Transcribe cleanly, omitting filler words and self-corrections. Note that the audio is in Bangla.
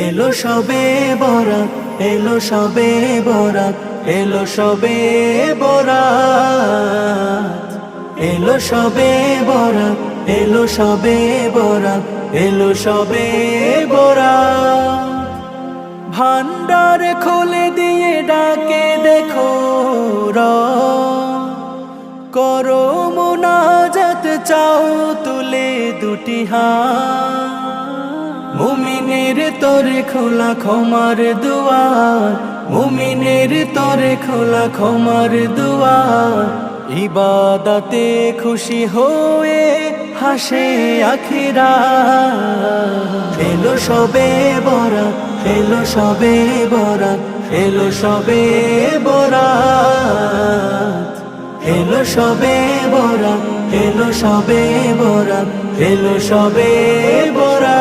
এলো সবে বরাত, এলো সবে বরাত, এলো সবে বরাত, এলো সবে বরাত, এলো সবে বরাত, এলো সবে বরাত। ভান্ডার খুলে দিয়ে ডাকে দেখো করো মুনাজাত, চাও তুলে দুটি হাত। মুমিনের তরে খোলা ক্ষমার দুয়ার, মুমিনের তরে খোলা ক্ষমার দুয়ার। ইবাদতে খুশি হয়ে হাসে আখিরাত। এলো সবে বরাত, এলো সবে বরাত, এলো সবে বরাত, এলো সবে বরাত, এলো সবে বরাত, এলো সবে বরাত।